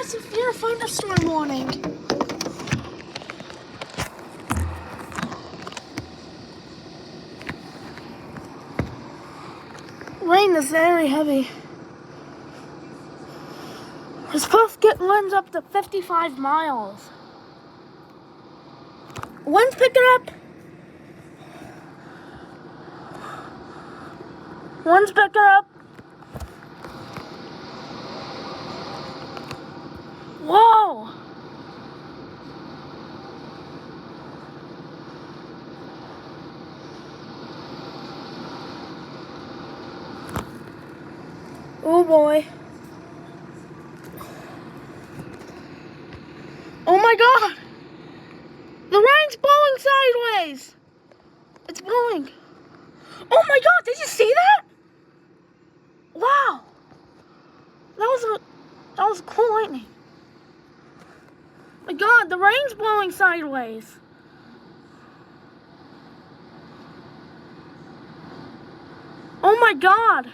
severe thunderstorm warning. Rain is very heavy. We're supposed to get winds up to 55 miles. Wind's picking up. Wind's picking up. Whoa! Oh boy. Oh my God! The rain's blowing sideways! It's blowing. Oh my God, did you see that? Wow. That was cool lightning. My God, the rain's blowing sideways. Oh my God.